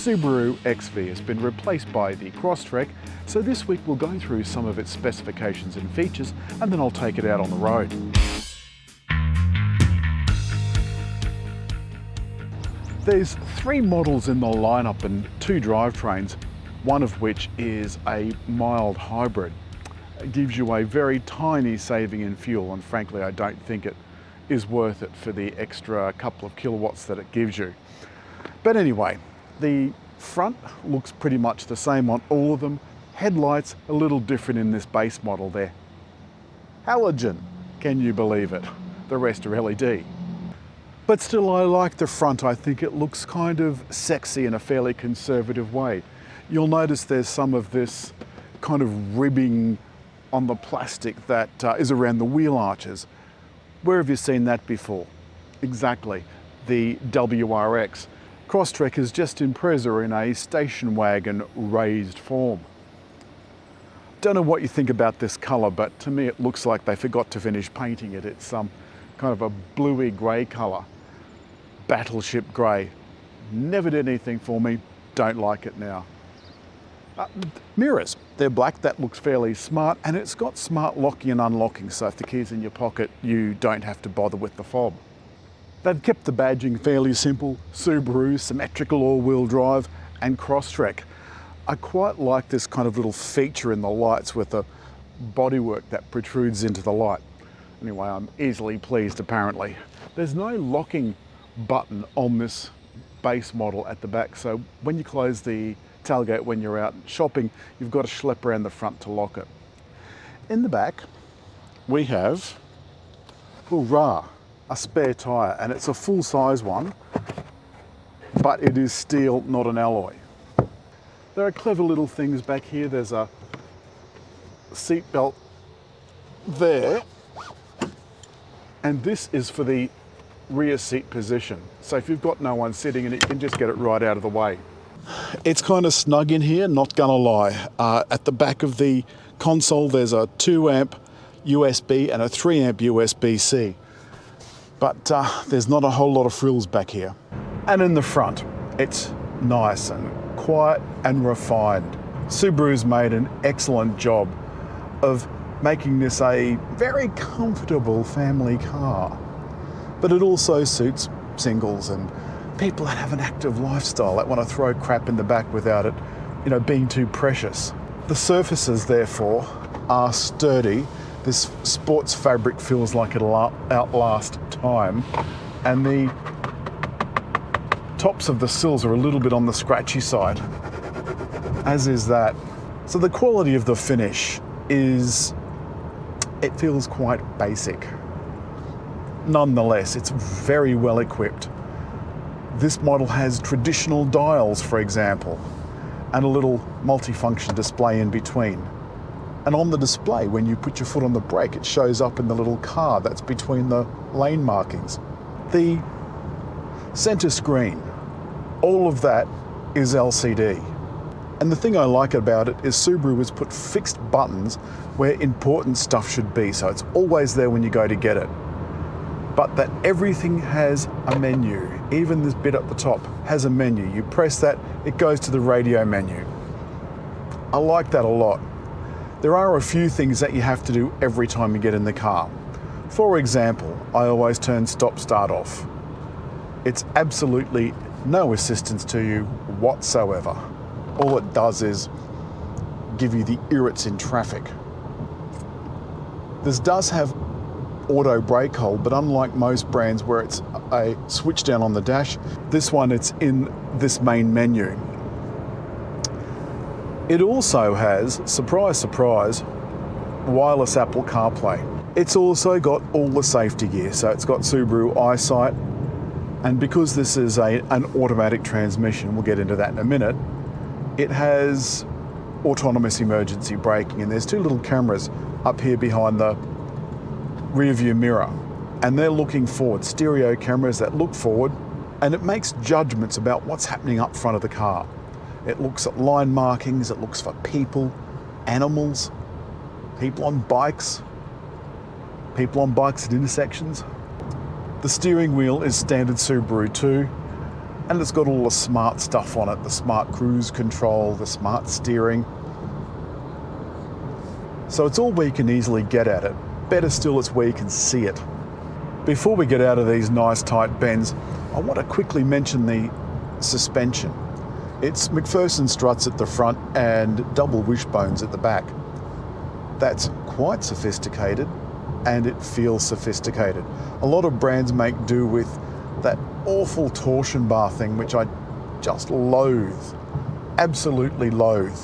Subaru XV has been replaced by the Crosstrek, so this week we'll go through some of its specifications and features, and then I'll take it out on the road. There's 3 models in the lineup and 2 drivetrains, one of which is a mild hybrid. It gives you a very tiny saving in fuel, and frankly I don't think it is worth it for the extra couple of kilowatts that it gives you. But anyway, the front looks pretty much the same on all of them. Headlights a little different in this base model there. Halogen, can you believe it? The rest are LED. But still, I like the front. I think it looks kind of sexy in a fairly conservative way. You'll notice there's some of this kind of ribbing on the plastic that is around the wheel arches. Where have you seen that before? Exactly, the WRX. Crosstrek is just Impreza in a station wagon raised form. Don't know what you think about this colour, but to me it looks like they forgot to finish painting it. It's kind of a bluey grey colour. Battleship grey. Never did anything for me, don't like it now. Mirrors, they're black, that looks fairly smart, and it's got smart locking and unlocking, so if the key's in your pocket you don't have to bother with the fob. They've kept the badging fairly simple: Subaru, symmetrical all-wheel drive, and Crosstrek. I quite like this kind of little feature in the lights with the bodywork that protrudes into the light. Anyway, I'm easily pleased apparently. There's no locking button on this base model at the back, so when you close the tailgate when you're out shopping, you've got to schlep around the front to lock it. In the back, we have, hurrah, a spare tyre, and it's a full-size one, but it is steel, not an alloy. There are clever little things back here. There's a seat belt there, and this is for the rear seat position. So if you've got no one sitting in it, you can just get it right out of the way. It's kind of snug in here, not gonna lie. At the back of the console, there's a 2 amp USB and a 3 amp USB-C. But there's not a whole lot of frills back here. And in the front, it's nice and quiet and refined. Subaru's made an excellent job of making this a very comfortable family car. But it also suits singles and people that have an active lifestyle that want to throw crap in the back without it, being too precious. The surfaces, therefore, are sturdy. This sports fabric feels like it'll outlast time, and the tops of the sills are a little bit on the scratchy side, as is that. So the quality of the finish it feels quite basic. Nonetheless, it's very well equipped. This model has traditional dials, for example, and a little multifunction display in between. And on the display, when you put your foot on the brake, it shows up in the little card that's between the lane markings. The center screen, all of that is LCD. And the thing I like about it is Subaru has put fixed buttons where important stuff should be, so it's always there when you go to get it. But that everything has a menu. Even this bit at the top has a menu. You press that, it goes to the radio menu. I like that a lot. There are a few things that you have to do every time you get in the car. For example, I always turn stop-start off. It's absolutely no assistance to you whatsoever. All it does is give you the irrits in traffic. This does have auto brake hold, but unlike most brands where it's a switch down on the dash, this one it's in this main menu. It also has, surprise, surprise, wireless Apple CarPlay. It's also got all the safety gear, so it's got Subaru EyeSight, and because this is an automatic transmission, we'll get into that in a minute, it has autonomous emergency braking, and there's 2 little cameras up here behind the rear view mirror, and they're looking forward, stereo cameras that look forward, and it makes judgments about what's happening up front of the car. It looks at line markings, it looks for people, animals, people on bikes at intersections. The steering wheel is standard Subaru too. And it's got all the smart stuff on it, the smart cruise control, the smart steering. So it's all where you can easily get at it. Better still, it's where you can see it. Before we get out of these nice tight bends, I want to quickly mention the suspension. It's McPherson struts at the front and double wishbones at the back. That's quite sophisticated, and it feels sophisticated. A lot of brands make do with that awful torsion bar thing, which I just loathe, absolutely loathe.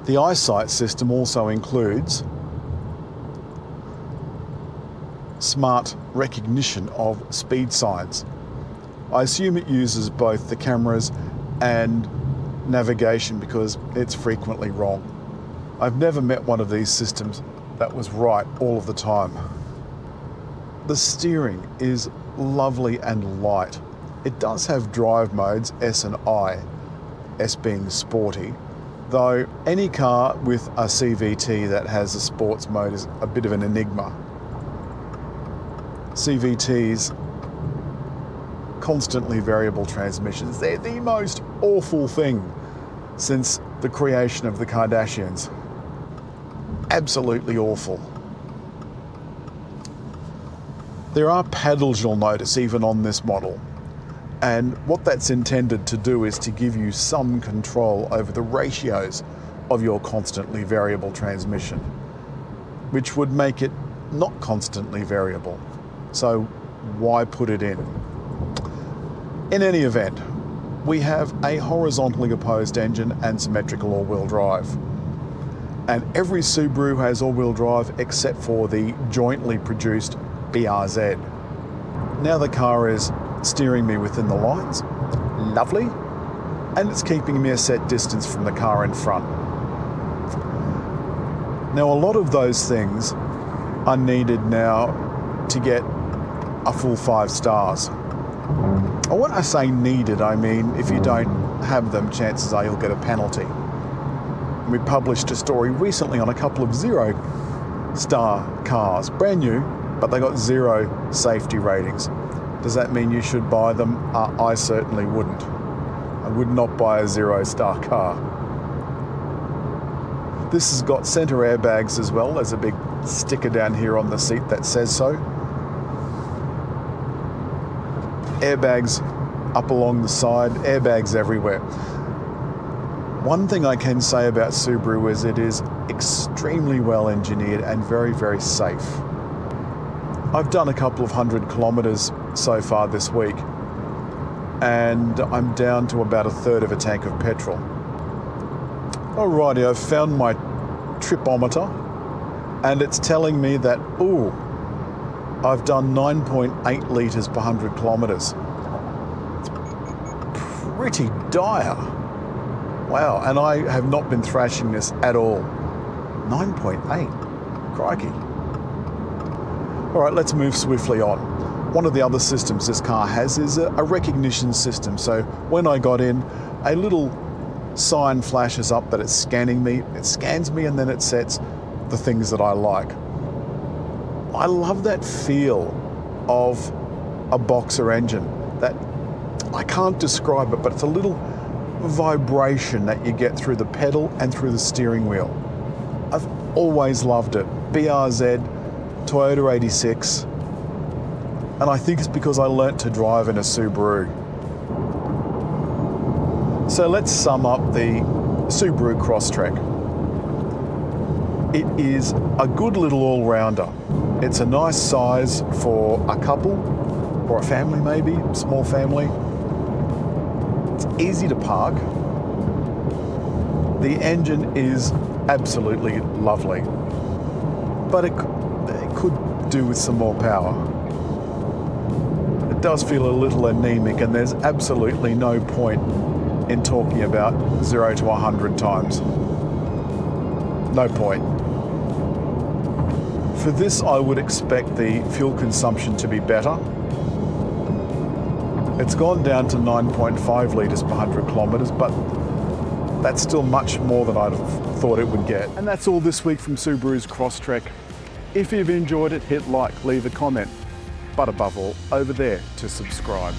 The eyesight system also includes smart recognition of speed signs. I assume it uses both the cameras and navigation because it's frequently wrong. I've never met one of these systems that was right all of the time. The steering is lovely and light. It does have drive modes, S and I, S being sporty, though any car with a CVT that has a sports mode is a bit of an enigma. CVTs, constantly variable transmissions, they're the most awful thing since the creation of the Kardashians. Absolutely awful. There are paddles, you'll notice, even on this model. And what that's intended to do is to give you some control over the ratios of your constantly variable transmission, which would make it not constantly variable. So why put it in? In any event, we have a horizontally opposed engine and symmetrical all-wheel drive. And every Subaru has all-wheel drive except for the jointly produced BRZ. Now the car is steering me within the lines, lovely, and it's keeping me a set distance from the car in front. Now a lot of those things are needed now to get a full 5 stars. And when I say needed, I mean if you don't have them, chances are you'll get a penalty. We published a story recently on a couple of 0-star cars, brand new, but they got 0 safety ratings. Does that mean you should buy them? I certainly wouldn't. I would not buy a 0-star car. This has got centre airbags as well. There's a big sticker down here on the seat that says so. Airbags up along the side, airbags everywhere. One thing I can say about Subaru is it is extremely well engineered and very, very safe. I've done a couple of 100 kilometres so far this week, and I'm down to about 1/3 of a tank of petrol. Alrighty, I've found my tripometer, and it's telling me that, ooh, I've done 9.8 litres per 100 kilometres. It's pretty dire. Wow, and I have not been thrashing this at all. 9.8, crikey. All right, let's move swiftly on. One of the other systems this car has is a recognition system. So when I got in, a little sign flashes up that it's scanning me. It scans me and then it sets the things that I like. I love that feel of a boxer engine. That I can't describe it, but it's a little vibration that you get through the pedal and through the steering wheel. I've always loved it. BRZ, Toyota 86, and I think it's because I learnt to drive in a Subaru. So let's sum up the Subaru Crosstrek. It is a good little all-rounder. It's a nice size for a couple or a family, maybe, small family. It's easy to park. The engine is absolutely lovely, but it could do with some more power. It does feel a little anemic, and there's absolutely no point in talking about 0 to 100 times. No point. For this, I would expect the fuel consumption to be better. It's gone down to 9.5 litres per 100 kilometres, but that's still much more than I'd have thought it would get. And that's all this week from Subaru's Crosstrek. If you've enjoyed it, hit like, leave a comment, but above all, over there to subscribe.